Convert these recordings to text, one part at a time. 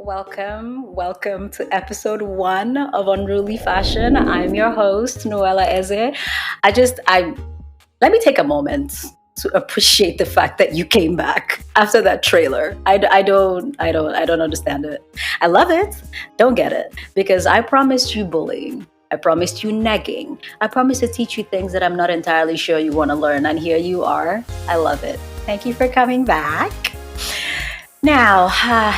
Welcome to episode 1 of Unruly Fashion. I'm your host, Noella Eze. I let me take a moment to appreciate the fact that you came back after that trailer. I don't understand it. I love it. Don't get it because I promised you bullying. I promised you negging. I promised to teach you things that I'm not entirely sure you want to learn, and here you are. I love it. Thank you for coming back. Now,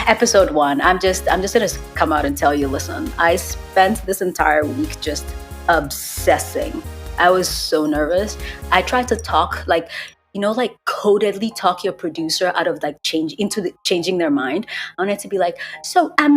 episode 1. I'm just gonna come out and tell you. Listen, I spent this entire week just obsessing. I was so nervous. I tried to talk like codedly talk your producer out of changing their mind. I wanted to be like, so I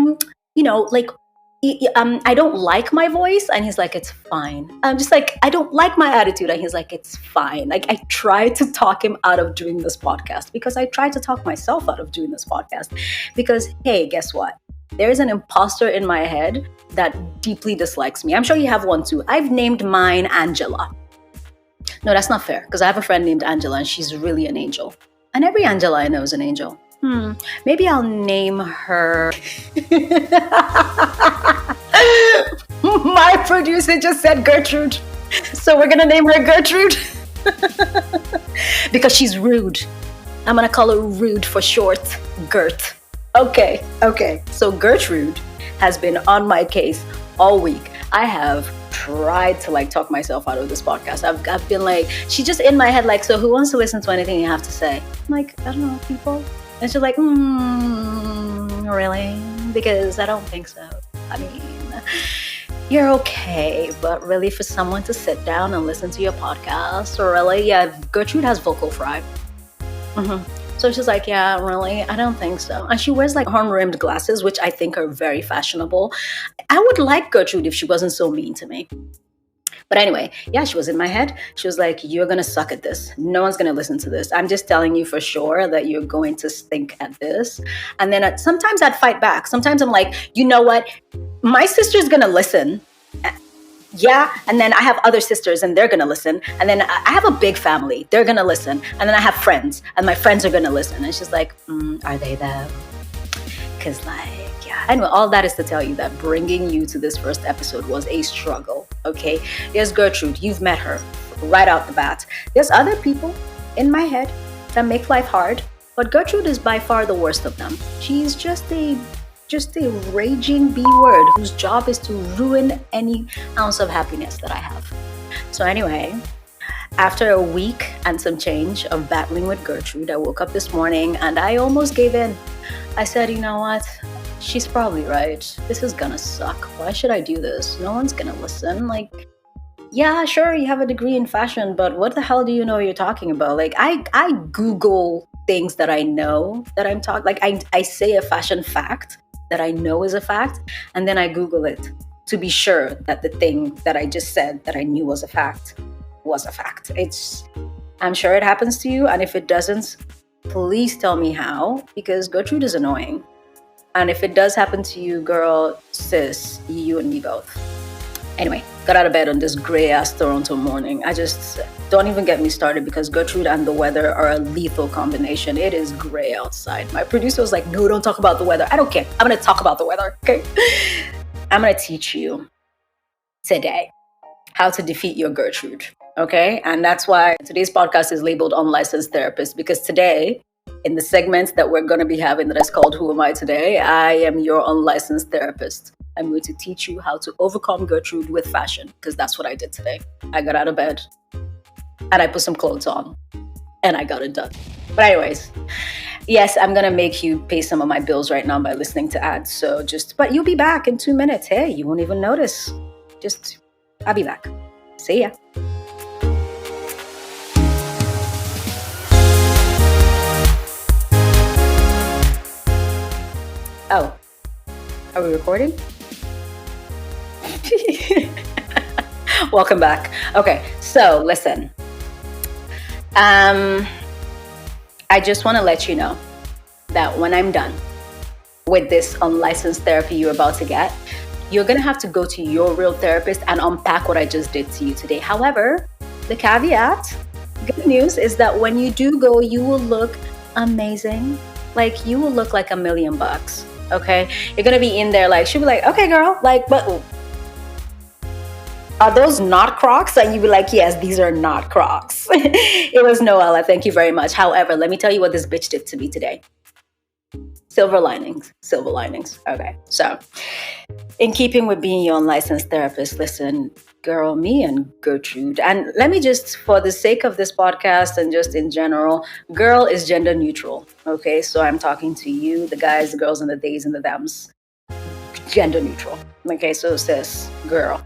don't like my voice, and he's like, it's fine. I'm just like, I don't like my attitude, and he's like, it's fine. Like, I tried to talk him out of doing this podcast because I tried to talk myself out of doing this podcast because, hey, guess what? There's an imposter in my head that deeply dislikes me. I'm sure you have one too. I've named mine Angela. No, that's not fair because I have a friend named Angela and she's really an angel. And every Angela I know is an angel. Maybe I'll name her. My producer just said Gertrude. So we're going to name her Gertrude. Because she's rude. I'm going to call her Rude for short. Gert. Okay. So Gertrude has been on my case all week. I have tried to talk myself out of this podcast. I've been like, she's just in my head like, so who wants to listen to anything you have to say? I'm like, I don't know, people. And she's like, really? Because I don't think so. I mean, you're okay, but really for someone to sit down and listen to your podcast, really? Yeah, Gertrude has vocal fry. So she's like, yeah, really? I don't think so. And she wears like horn-rimmed glasses, which I think are very fashionable. I would like Gertrude if she wasn't so mean to me. But anyway, yeah, she was in my head. She was like, you're going to suck at this. No one's going to listen to this. I'm just telling you for sure that you're going to stink at this. And then sometimes I'd fight back. Sometimes I'm like, you know what? My sister's going to listen. Yeah. And then I have other sisters and they're going to listen. And then I have a big family. They're going to listen. And then I have friends and my friends are going to listen. And she's like, are they though? Because anyway, all that is to tell you that bringing you to this first episode was a struggle, okay? There's Gertrude. You've met her right out the bat. There's other people in my head that make life hard, but Gertrude is by far the worst of them. She's just a raging B-word whose job is to ruin any ounce of happiness that I have. So anyway, after a week and some change of battling with Gertrude, I woke up this morning and I almost gave in. I said, you know what? She's probably right. This is gonna suck. Why should I do this? No one's gonna listen. Like, yeah, sure, you have a degree in fashion, but what the hell do you know you're talking about? Like, I Google things that I know that I'm talking. Like, I say a fashion fact that I know is a fact, and then I Google it to be sure that the thing that I just said that I knew was a fact was a fact. I'm sure it happens to you, and if it doesn't, please tell me how, because Gertrude is annoying. And if it does happen to you, girl, sis, you and me both. Anyway, got out of bed on this gray-ass Toronto morning. I just, don't even get me started because Gertrude and the weather are a lethal combination. It is gray outside. My producer was like, no, don't talk about the weather. I don't care. I'm going to talk about the weather, okay? I'm going to teach you today how to defeat your Gertrude, okay? And that's why today's podcast is labeled Unlicensed Therapist, because today, in the segment that we're going to be having that is called Who Am I Today, I am your unlicensed therapist. I'm going to teach you how to overcome Gertrude with fashion, because that's what I did today. I got out of bed and I put some clothes on and I got it done. But anyways, yes, I'm going to make you pay some of my bills right now by listening to ads. But you'll be back in 2 minutes. Hey, you won't even notice. I'll be back. See ya. Oh, are we recording? Welcome back. Okay, so listen. I just want to let you know that when I'm done with this unlicensed therapy you're about to get, you're going to have to go to your real therapist and unpack what I just did to you today. However, the caveat, good news, is that when you do go, you will look amazing. Like, you will look like $1 million. Okay, you're gonna be in there like she'll be like, okay, girl, like, but are those not Crocs? And you'd be like, yes, these are not Crocs. It was Noella. Thank you very much. However, let me tell you what this bitch did to me today. Silver linings. Silver linings. Okay. So, in keeping with being your unlicensed therapist, listen, girl, me and Gertrude, and let me just, for the sake of this podcast and just in general, girl is gender neutral. Okay. So, I'm talking to you, the guys, the girls, and the theys and the thems. Gender neutral. Okay. So, sis, girl,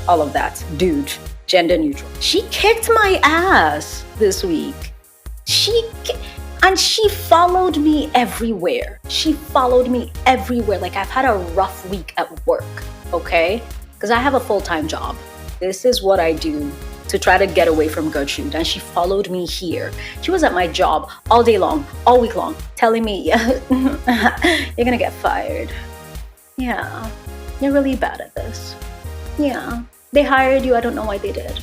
all of that. Dude, gender neutral. She kicked my ass this week. And she followed me everywhere. She followed me everywhere. Like, I've had a rough week at work, okay? Because I have a full-time job. This is what I do to try to get away from Gertrude. And she followed me here. She was at my job all day long, all week long, telling me, yeah, you're gonna get fired. Yeah, you're really bad at this. Yeah, they hired you. I don't know why they did.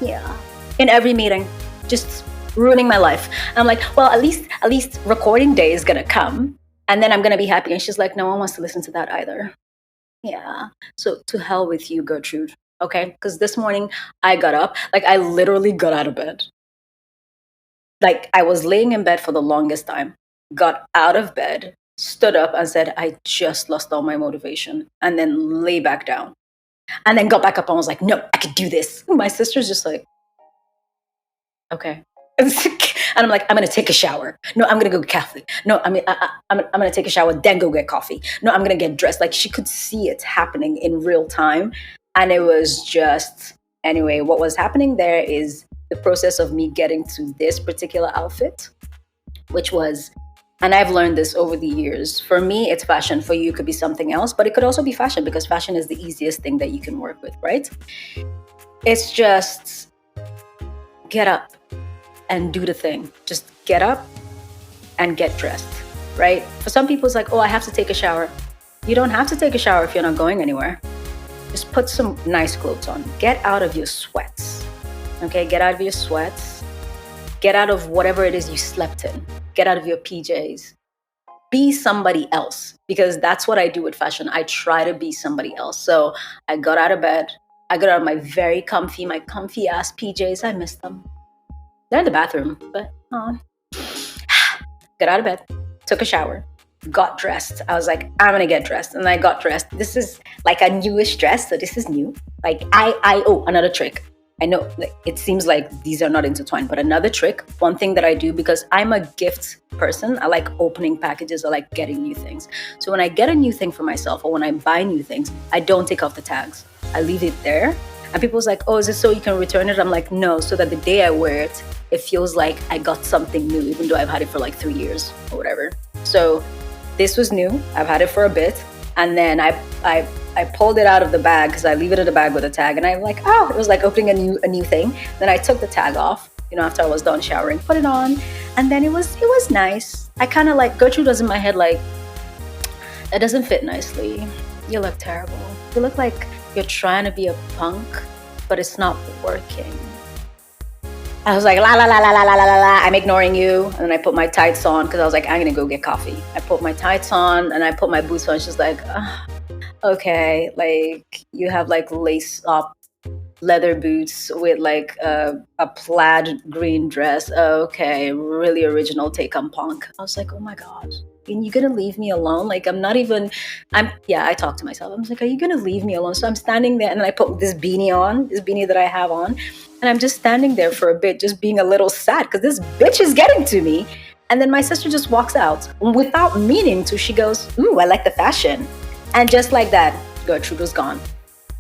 Yeah, in every meeting, just ruining my life. And I'm like, well, at least recording day is gonna come, and then I'm gonna be happy. And she's like, no one wants to listen to that either. Yeah. So to hell with you, Gertrude. Okay, because this morning I got up, like I literally got out of bed. Like I was laying in bed for the longest time, got out of bed, stood up, and said, I just lost all my motivation, and then lay back down, and then got back up and was like, no, I could do this. My sister's just like, okay. And I'm like, I'm gonna take a shower. No, I'm gonna go get coffee. No, I'm gonna take a shower, then go get coffee. No, I'm gonna get dressed. Like she could see it happening in real time, and it was just anyway. What was happening there is the process of me getting to this particular outfit, which was, and I've learned this over the years. For me, it's fashion. For you, it could be something else, but it could also be fashion because fashion is the easiest thing that you can work with, right? It's just get up and do the thing. Just get up and get dressed, right? For some people, it's like, oh, I have to take a shower. You don't have to take a shower if you're not going anywhere. Just put some nice clothes on. Get out of your sweats, okay? Get out of your sweats. Get out of whatever it is you slept in. Get out of your PJs. Be somebody else, because that's what I do with fashion. I try to be somebody else. So I got out of bed. I got out of my comfy ass PJs. I miss them. They're in the bathroom, but got out of bed, took a shower, got dressed. I was like, I'm gonna get dressed, and I got dressed. This is like a newish dress, so this is new. Like oh, another trick. I know, like, it seems like these are not intertwined, but another trick. One thing that I do, because I'm a gift person, I like opening packages. I like getting new things. So when I get a new thing for myself, or when I buy new things, I don't take off the tags. I leave it there. And people's like, oh, is it so you can return it? I'm like, no, so that the day I wear it, it feels like I got something new, even though I've had it for like 3 years or whatever. So this was new. I've had it for a bit. And then I pulled it out of the bag because I leave it in the bag with a tag. And I'm like, oh, it was like opening a new thing. Then I took the tag off, after I was done showering, put it on. And then it was nice. I kind of like, Gertrude was in my head like, it doesn't fit nicely. You look terrible. You look like you're trying to be a punk, but it's not working. I was like, la la la la la la la la. I'm ignoring you. And then I put my tights on because I was like, I'm gonna go get coffee. I put my tights on and I put my boots on. She's like, okay, like you have like lace up leather boots with like a plaid green dress. Okay, really original take on punk. I was like, oh my god. And you gonna leave me alone? Like I talked to myself. I was like, are you gonna leave me alone? So I'm standing there and then I put this beanie that I have on. And I'm just standing there for a bit, just being a little sad because this bitch is getting to me. And then my sister just walks out without meaning to. She goes, ooh, I like the fashion. And just like that, Gertrude was gone.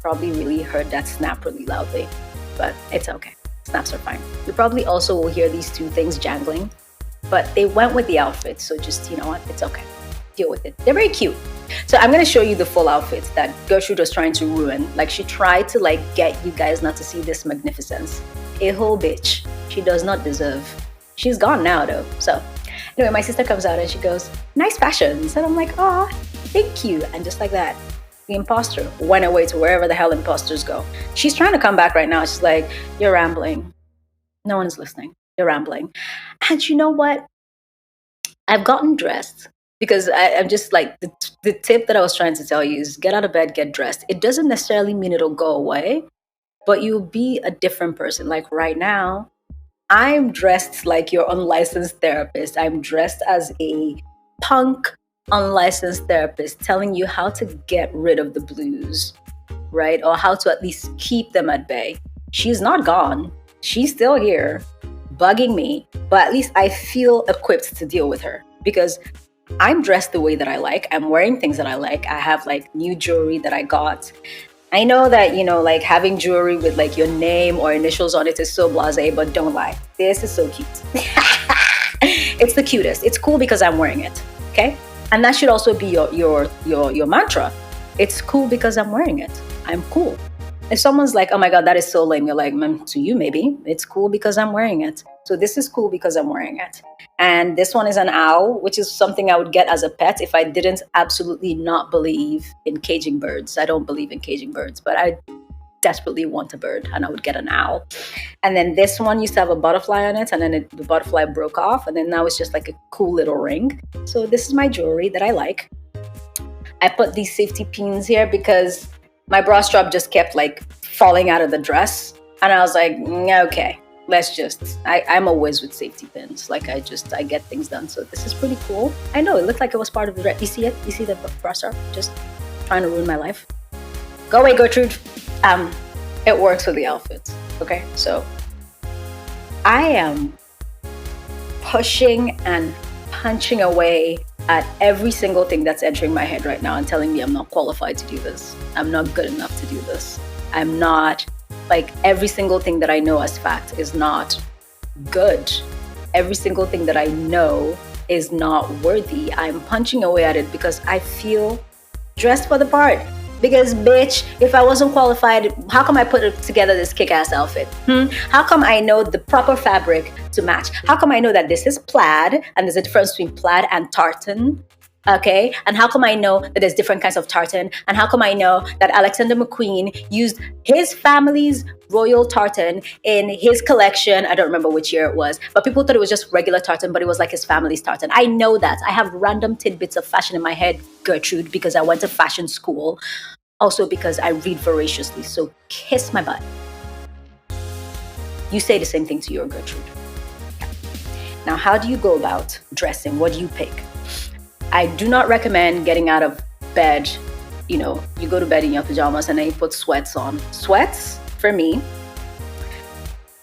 Probably really heard that snap really loudly, but it's okay. Snaps are fine. You probably also will hear these two things jangling, but they went with the outfit. So just, you know what? It's okay. Deal with it. They're very cute. So I'm going to show you the full outfit that Gertrude was trying to ruin. Like she tried to like get you guys not to see this magnificence. A whole bitch. She does not deserve. She's gone now though. So anyway, my sister comes out and she goes, nice fashions. And I'm like, oh, thank you. And just like that, the imposter went away to wherever the hell imposters go. She's trying to come back right now. She's like, you're rambling. No one's listening. You're rambling. And you know what? I've gotten dressed. Because I'm just like, the tip that I was trying to tell you is get out of bed, get dressed. It doesn't necessarily mean it'll go away, but you'll be a different person. Like right now, I'm dressed like your unlicensed therapist. I'm dressed as a punk unlicensed therapist telling you how to get rid of the blues, right? Or how to at least keep them at bay. She's not gone. She's still here, bugging me, but at least I feel equipped to deal with her because I'm dressed the way that I like. I'm wearing things that I like. I have like new jewelry that I got. I know that, like having jewelry with like your name or initials on it is so blasé, but don't lie. This is so cute. It's the cutest. It's cool because I'm wearing it. Okay? And that should also be your mantra. It's cool because I'm wearing it. I'm cool. If someone's like, oh my God, that is so lame, you're like, to you, maybe. It's cool because I'm wearing it. So this is cool because I'm wearing it. And this one is an owl, which is something I would get as a pet if I didn't absolutely not believe in caging birds. I don't believe in caging birds, but I desperately want a bird and I would get an owl. And then this one used to have a butterfly on it and then the butterfly broke off and then now it's just like a cool little ring. So this is my jewelry that I like. I put these safety pins here because my bra strap just kept like falling out of the dress. And I was like, okay, I'm a whiz with safety pins. Like I get things done. So this is pretty cool. I know it looked like it was part of the dress. You see it? You see the bra strap? Just trying to ruin my life. Go away, Gertrude. It works with the outfits. Okay, so I am pushing and punching away at every single thing that's entering my head right now and telling me I'm not qualified to do this. I'm not good enough to do this. I'm not, like every single thing that I know as fact is not good. Every single thing that I know is not worthy. I'm punching away at it because I feel dressed for the part. Because bitch, if I wasn't qualified, how come I put together this kick-ass outfit? How come I know the proper fabric to match? How come I know that this is plaid and there's a difference between plaid and tartan? Okay, and how come I know that there's different kinds of tartan? And how come I know that Alexander McQueen used his family's royal tartan in his collection? I don't remember which year it was, but people thought it was just regular tartan, but it was like his family's tartan. I know that. I have random tidbits of fashion in my head, Gertrude, because I went to fashion school. Also because I read voraciously, so kiss my butt. You say the same thing to your Gertrude. Now, how do you go about dressing? What do you pick? I do not recommend getting out of bed. You go to bed in your pajamas and then you put sweats on. Sweats, for me,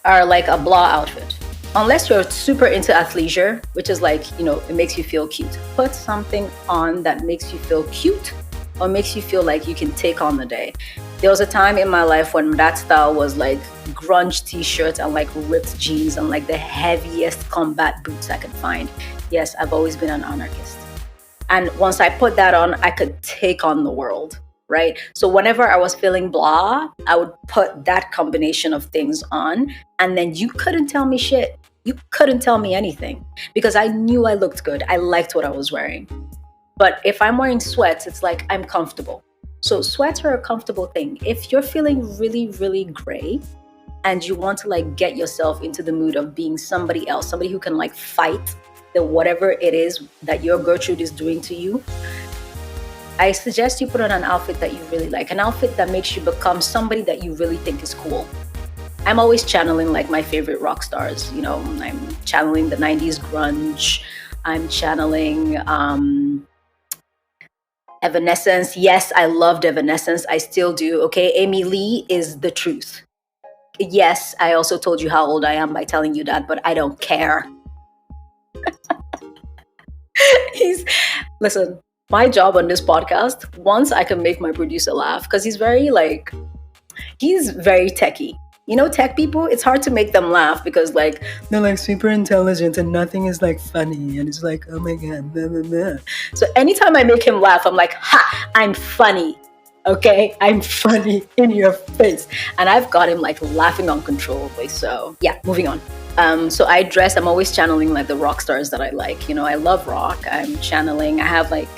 are like a blah outfit. Unless you're super into athleisure, which is like, it makes you feel cute. Put something on that makes you feel cute or makes you feel like you can take on the day. There was a time in my life when that style was like grunge t-shirts and like ripped jeans and like the heaviest combat boots I could find. Yes, I've always been an anarchist. And once I put that on, I could take on the world, right? So whenever I was feeling blah, I would put that combination of things on and then you couldn't tell me shit. You couldn't tell me anything because I knew I looked good. I liked what I was wearing. But if I'm wearing sweats, it's like I'm comfortable. So sweats are a comfortable thing. If you're feeling really, really gray and you want to like get yourself into the mood of being somebody else, somebody who can like fight the whatever it is that your Gertrude is doing to you, I suggest you put on an outfit that you really like, an outfit that makes you become somebody that you really think is cool. I'm always channeling like my favorite rock stars. I'm channeling the 90s grunge. I'm channeling Evanescence. Yes, I loved Evanescence. I still do. Okay, Amy Lee is the truth. Yes, I also told you how old I am by telling you that, but I don't care. Listen, my job on this podcast, once I can make my producer laugh, because he's very techie. Tech people, it's hard to make them laugh because like they're like super intelligent and nothing is like funny and it's like, oh my God, blah, blah, blah. So anytime I make him laugh, I'm like, ha, I'm funny. Okay, I'm funny in your face. And I've got him like laughing uncontrollably. So yeah, moving on. So I'm always channeling like the rock stars that I like. I love rock. I have like,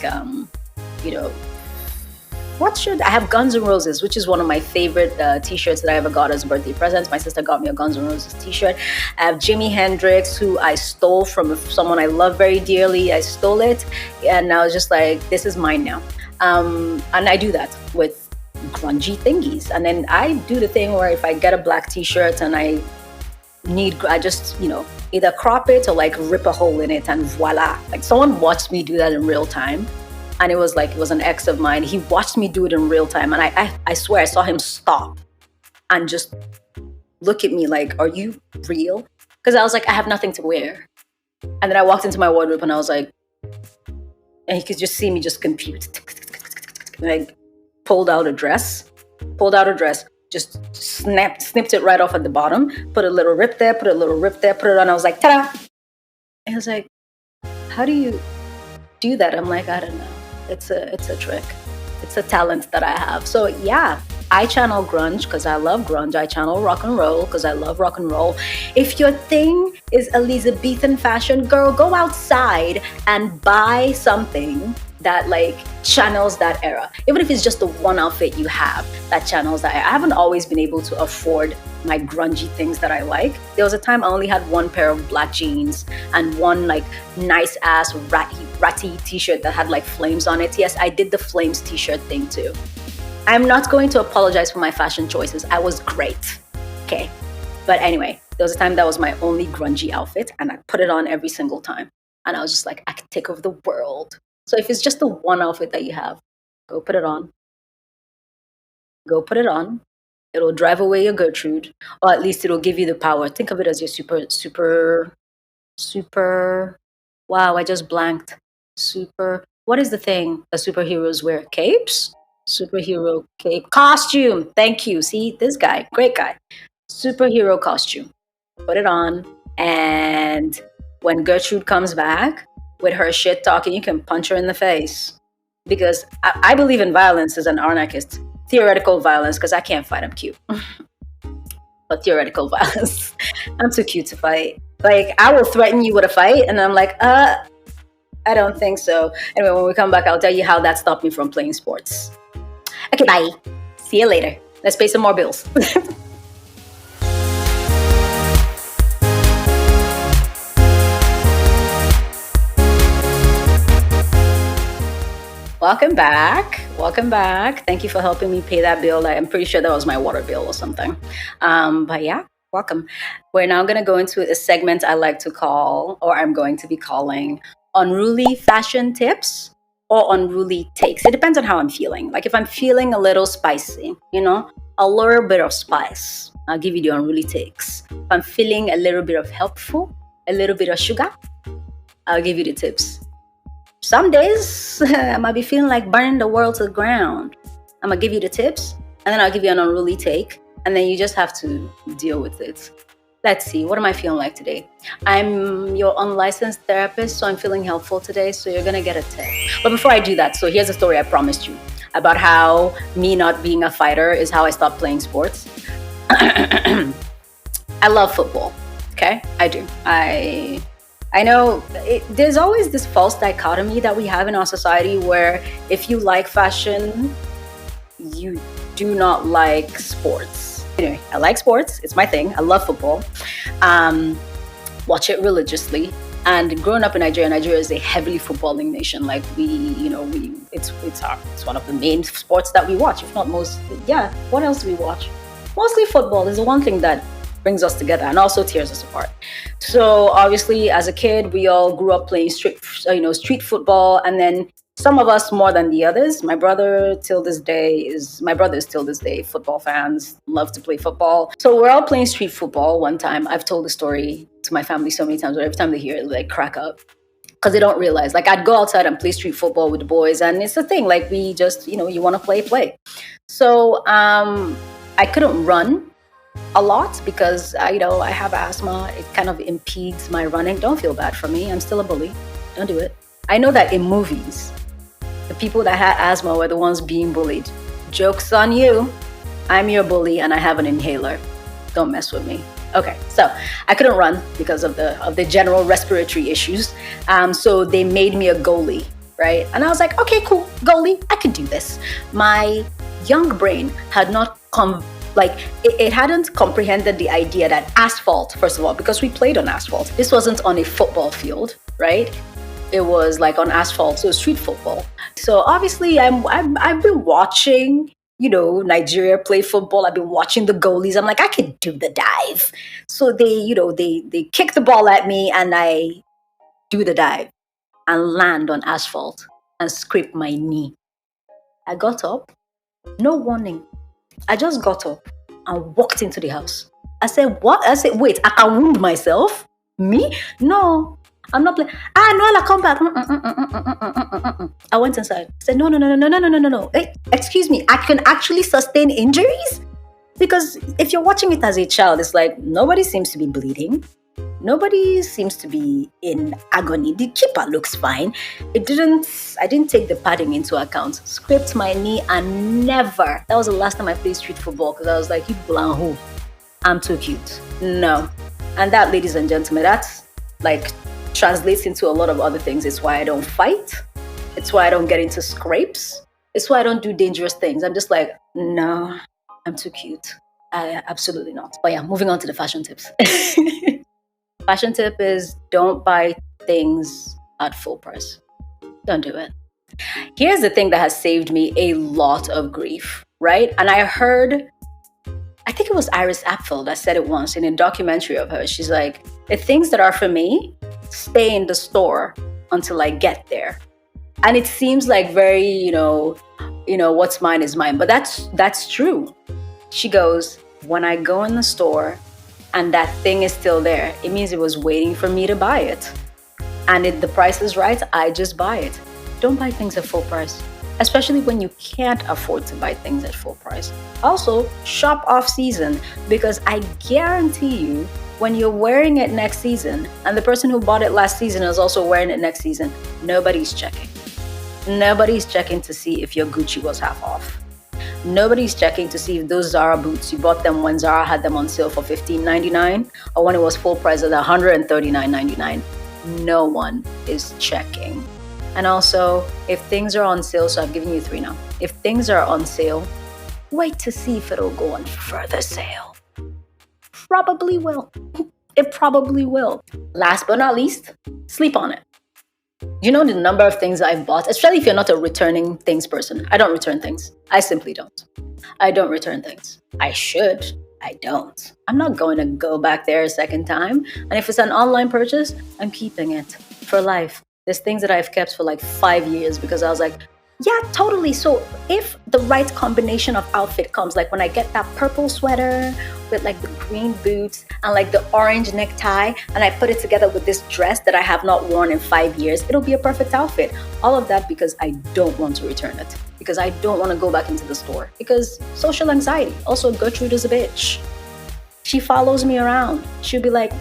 what should I have? Guns N' Roses, which is one of my favorite t-shirts that I ever got as a birthday present. My sister got me a Guns N' Roses t-shirt. I have Jimi Hendrix, who I stole from someone I love very dearly. I stole it, and I was just like, this is mine now. And I do that with grungy thingies. And then I do the thing where if I get a black t-shirt and I just, either crop it or like rip a hole in it, and voila. Like, someone watched me do that in real time. And it was an ex of mine. He watched me do it in real time. And I swear I saw him stop and just look at me like, are you real? Because I was like, I have nothing to wear. And then I walked into my wardrobe and I was like, and he could just see me just compute. And I pulled out a dress, just snipped it right off at the bottom, put a little rip there, put it on. I was like, ta-da! And I was like, how do you do that? I'm like, I don't know. It's a trick. It's a talent that I have. So yeah, I channel grunge because I love grunge. I channel rock and roll because I love rock and roll. If your thing is Elizabethan fashion, girl, go outside and buy something that like channels that era. Even if it's just the one outfit you have that channels that era. I haven't always been able to afford my grungy things that I like. There was a time I only had one pair of black jeans and one like nice ass ratty t-shirt that had like flames on it. Yes, I did the flames t-shirt thing too. I'm not going to apologize for my fashion choices. I was great. Okay. But anyway, there was a time that was my only grungy outfit and I put it on every single time. And I was just like, I could take over the world. So if it's just the one outfit that you have, go put it on. Go put it on. It'll drive away your Gertrude, or at least it'll give you the power. Think of it as your super. Wow, I just blanked. What is the thing that superheroes wear? Capes? Superhero cape. Costume. Thank you. See, this guy, great guy. Superhero costume. Put it on. And when Gertrude comes back with her shit talking, you can punch her in the face. Because I believe in violence as an anarchist. Theoretical violence, because I can't fight. I'm cute. But theoretical violence. I'm too cute to fight. Like, I will threaten you with a fight, and I'm like, I don't think so. Anyway, when we come back, I'll tell you how that stopped me from playing sports. Okay, bye. See you later. Let's pay some more bills. Welcome back. Thank you for helping me pay that bill. I'm pretty sure that was my water bill or something. But yeah, welcome. We're now going to go into a segment I like to call, or I'm going to be calling, Unruly Fashion Tips or Unruly Takes. It depends on how I'm feeling. Like if I'm feeling a little spicy, a little bit of spice, I'll give you the Unruly Takes. If I'm feeling a little bit of helpful, a little bit of sugar, I'll give you the tips. Some days I might be feeling like burning the world to the ground. I'm gonna give you the tips, and then I'll give you an unruly take, and then you just have to deal with it. Let's see, what am I feeling like today? I'm your unlicensed therapist, so I'm feeling helpful today, so you're gonna get a tip. But before I do that, so here's a story I promised you about how me not being a fighter is how I stopped playing sports. I love football, okay? I do. I know there's always this false dichotomy that we have in our society where if you like fashion, you do not like sports. Anyway, I like sports. It's my thing. I love football. Watch it religiously. And growing up in Nigeria is a heavily footballing nation. Like it's one of the main sports that we watch, if not most. Yeah, what else do we watch? Mostly football is the one thing that brings us together and also tears us apart. So obviously, as a kid, we all grew up playing street football, and then some of us more than the others. My brother is till this day football fans, love to play football. So we're all playing street football one time. I've told the story to my family so many times, but every time they hear it, they crack up. Because they don't realize, like, I'd go outside and play street football with the boys, and it's the thing, like, we just, you want to play. So I couldn't run a lot because I have asthma. It kind of impedes my running. Don't feel bad for me. I'm still a bully. Don't do it. I know that in movies, the people that had asthma were the ones being bullied. Joke's on you. I'm your bully and I have an inhaler. Don't mess with me. Okay, so I couldn't run because of the general respiratory issues. So they made me a goalie. right? And I was like, okay, cool, goalie, I can do this. My young brain had not come, like, it hadn't comprehended the idea that asphalt, first of all, because we played on asphalt. This wasn't on a football field, right? It was like on asphalt, so street football. So obviously, I've been watching, Nigeria play football. I've been watching the goalies. I'm like, I can do the dive. So they kick the ball at me, and I do the dive and land on asphalt and scrape my knee. I got up, no warning. I just got up and walked into the house. I said, what? I said, wait, I can wound myself? Me? No, I'm not playing. Noella, come back. I went inside. I said, no, no, no, no, no, no, no, no, no. Hey, excuse me, I can actually sustain injuries? Because if you're watching it as a child, it's like nobody seems to be bleeding. Nobody seems to be in agony. The keeper looks fine. I didn't take the padding into account. Scraped my knee and never. That was the last time I played street football because I was like, you blank who? I'm too cute. No. And that, ladies and gentlemen, that's like translates into a lot of other things. It's why I don't fight. It's why I don't get into scrapes. It's why I don't do dangerous things. I'm just like, no, I'm too cute. Absolutely not. But yeah, moving on to the fashion tips. Fashion tip is don't buy things at full price. Don't do it. Here's the thing that has saved me a lot of grief, right? And I think it was Iris Apfel that said it once in a documentary of her. She's like, the things that are for me stay in the store until I get there. And it seems like very, what's mine is mine. But that's true. She goes, when I go in the store and that thing is still there, it means it was waiting for me to buy it. And if the price is right, I just buy it. Don't buy things at full price, especially when you can't afford to buy things at full price. Also, shop off season, because I guarantee you, when you're wearing it next season and the person who bought it last season is also wearing it next season, nobody's checking. Nobody's checking to see if your Gucci was half off. Nobody's checking to see if those Zara boots, you bought them when Zara had them on sale for $15.99 or when it was full price at $139.99. No one is checking. And also, if things are on sale, so I've given you 3 now. If things are on sale, wait to see if it'll go on further sale. Probably will. It probably will. Last but not least, sleep on it. You know the number of things I've bought, especially if you're not a returning things person. I don't return things. I simply don't. I don't return things. I should. I don't. I'm not going to go back there a second time. And if it's an online purchase, I'm keeping it for life. There's things that I've kept for like 5 years because I was like, yeah, totally. So if the right combination of outfit comes, like when I get that purple sweater with like the green boots and like the orange necktie, and I put it together with this dress that I have not worn in 5 years, it'll be a perfect outfit. All of that because I don't want to return it, because I don't want to go back into the store, because social anxiety. Also, Gertrude is a bitch. She follows me around. She'll be like,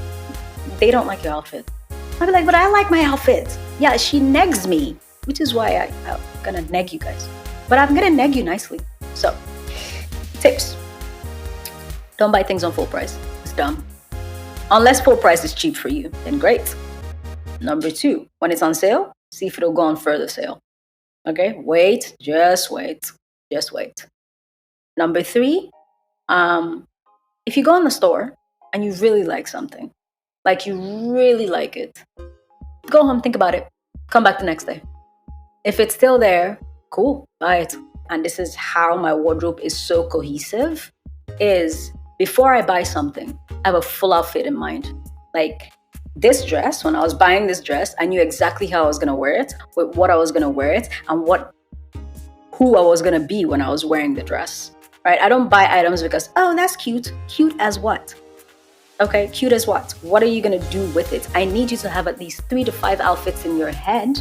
they don't like your outfit. I'll be like, but I like my outfit. Yeah, she negs me, which is why I'm gonna neg you guys. But I'm gonna neg you nicely. So, tips. Don't buy things on full price. It's dumb. Unless full price is cheap for you, then great. Number 2, when it's on sale, see if it'll go on further sale. Okay, wait, just wait. Just wait. Number 3, if you go in the store and you really like something, like you really like it, go home, think about it, come back the next day. If it's still there, cool, buy it. And this is how my wardrobe is so cohesive, is before I buy something, I have a full outfit in mind. Like this dress, when I was buying this dress, I knew exactly how I was gonna wear it, with what I was gonna wear it, and who I was gonna be when I was wearing the dress, right? I don't buy items because, oh, that's cute. Cute as what? Okay, cute as what? What are you gonna do with it? I need you to have at least 3 to 5 outfits in your head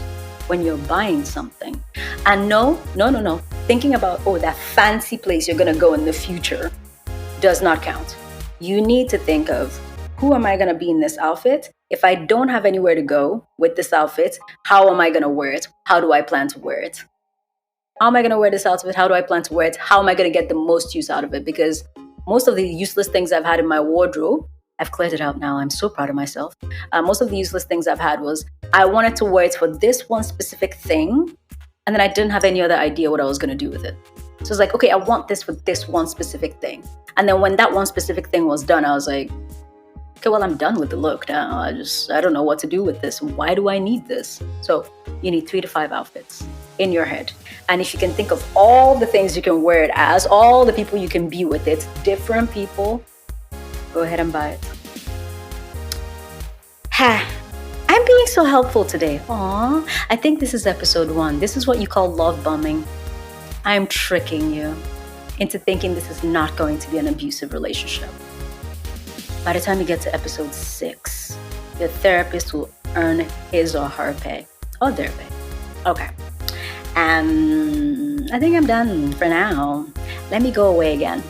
when you're buying something. And no, thinking about, oh, that fancy place you're gonna go in the future does not count. You need to think of, who am I gonna be in this outfit? If I don't have anywhere to go with this outfit, how am I gonna wear it? How do I plan to wear it? How am I gonna wear this outfit? How do I plan to wear it? How am I gonna get the most use out of it? Because most of the useless things I've had in my wardrobe, I've cleared it out now. I'm so proud of myself. Most of the useless things I've had was I wanted to wear it for this one specific thing, and then I didn't have any other idea what I was going to do with it. So it's like, okay, I want this for this one specific thing. And then when that one specific thing was done, I was like, okay, well, I'm done with the look now. I don't know what to do with this. Why do I need this? So you need 3 to 5 outfits in your head. And if you can think of all the things you can wear it as, all the people you can be with it, different people, go ahead and buy it. Ha! I'm being so helpful today. Aw, I think this is episode 1. This is what you call love bombing. I'm tricking you into thinking this is not going to be an abusive relationship. By the time you get to episode 6, your therapist will earn his or her pay. Or their pay. Okay. And I think I'm done for now. Let me go away again.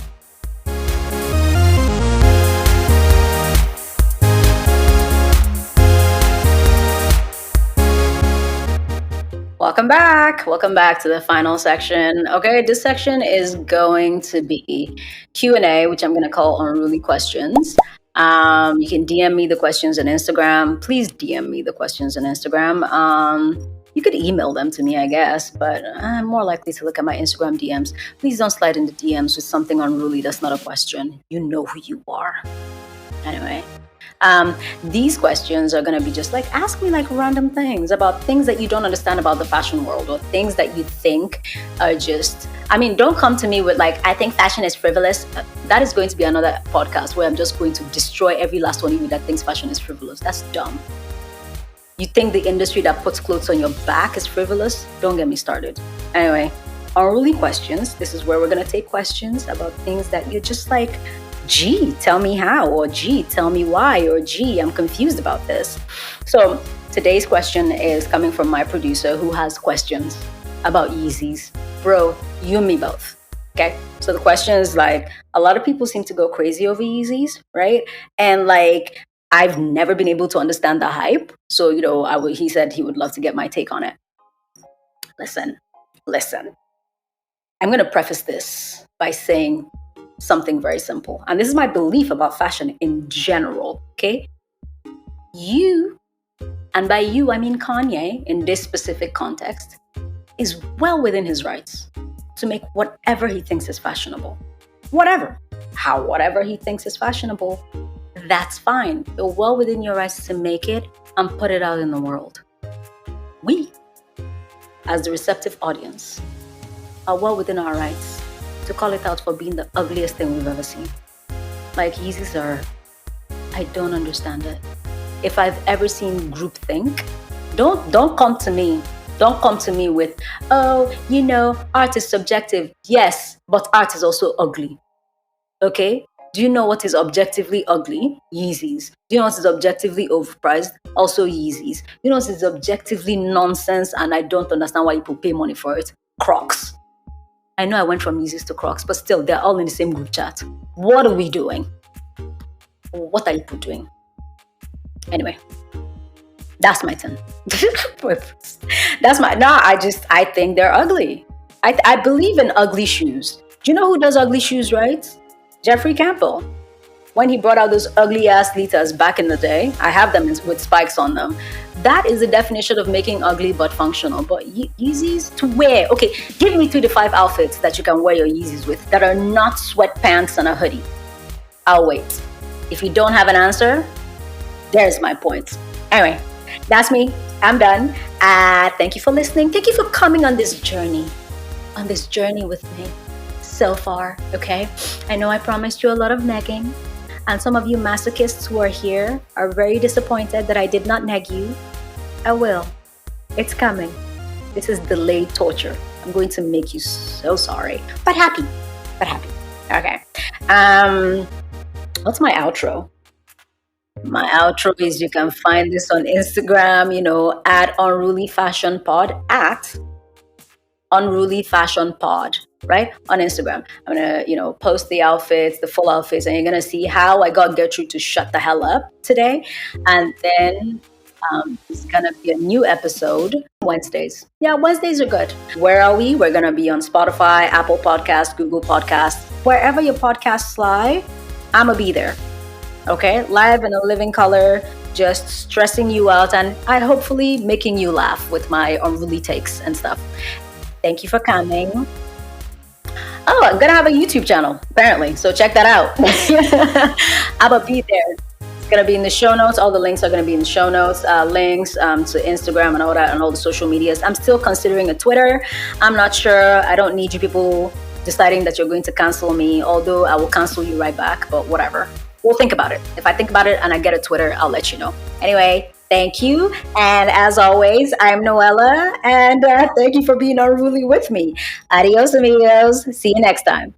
Welcome back. Welcome back to the final section. Okay, this section is going to be Q&A, which I'm going to call Unruly Questions. You can DM me the questions on Instagram. Please DM me the questions on Instagram. You could email them to me, I guess, but I'm more likely to look at my Instagram DMs. Please don't slide into DMs with something unruly that's not a question. You know who you are. Anyway. These questions are going to be just like, ask me like random things about things that you don't understand about the fashion world, or things that you think are just, don't come to me with like, I think fashion is frivolous. That is going to be another podcast where I'm just going to destroy every last one of you that thinks fashion is frivolous. That's dumb. You think the industry that puts clothes on your back is frivolous? Don't get me started. Anyway, Unruly Questions. This is where we're going to take questions about things that you're just like, gee, tell me how, or gee, tell me why, or gee, I'm confused about this. So today's question is coming from my producer who has questions about Yeezys. Bro, you and me both. Okay, so the question is like, a lot of people seem to go crazy over Yeezys, right? And like, I've never been able to understand the hype. So, he said he would love to get my take on it. Listen. I'm going to preface this by saying something very simple. And this is my belief about fashion in general, okay? You, and by you, I mean Kanye, in this specific context, is well within his rights to make whatever he thinks is fashionable. Whatever he thinks is fashionable, that's fine. You're well within your rights to make it and put it out in the world. We, as the receptive audience, are well within our rights to call it out for being the ugliest thing we've ever seen. Like Yeezys I don't understand it. If I've ever seen groupthink, don't come to me. Don't come to me with, art is subjective. Yes, but art is also ugly. Okay? Do you know what is objectively ugly? Yeezys. Do you know what is objectively overpriced? Also Yeezys. Do you know what is objectively nonsense and I don't understand why people pay money for it? Crocs. I know I went from Yeezys to Crocs, but still, they're all in the same group chat. What are we doing? What are you doing? Anyway, that's my turn. I think they're ugly. I believe in ugly shoes. Do you know who does ugly shoes, right? Jeffrey Campbell. When he brought out those ugly ass Litas back in the day, I have them with spikes on them. That is the definition of making ugly but functional. But Yeezys to wear, okay, give me 3 to 5 outfits that you can wear your Yeezys with that are not sweatpants and a hoodie. I'll wait. If you don't have an answer, there's my point. Anyway, that's me. I'm done. Thank you for listening. Thank you for coming on this journey with me so far, okay? I know I promised you a lot of negging. And some of you masochists who are here are very disappointed that I did not neg you. I will. It's coming. This is delayed torture. I'm going to make you so sorry. But happy. Okay. What's my outro? My outro is you can find this on Instagram, at Unruly Fashion Pod, at Unruly Fashion Pod. Right? On Instagram. I'm going to, post the outfits, the full outfits, and you're going to see how I got Gertrude to shut the hell up today. And then it's going to be a new episode Wednesdays. Yeah, Wednesdays are good. Where are we? We're going to be on Spotify, Apple Podcasts, Google Podcasts, wherever your podcasts lie, I'm going to be there. Okay? Live in a living color. just stressing you out, and I hopefully making you laugh with my unruly takes and stuff. Thank you for coming. Oh, I'm gonna have a YouTube channel apparently, so check that out. I'm gonna be there. It's gonna be in the show notes. All the links are gonna be in the show notes. Links to Instagram and all that, and all the social medias. I'm still considering a Twitter. I'm not sure. I don't need you people deciding that you're going to cancel me. Although I will cancel you right back. But whatever. We'll think about it. If I think about it and I get a Twitter, I'll let you know. Anyway, thank you. And as always, I'm Noella, and thank you for being unruly with me. Adios, amigos. See you next time.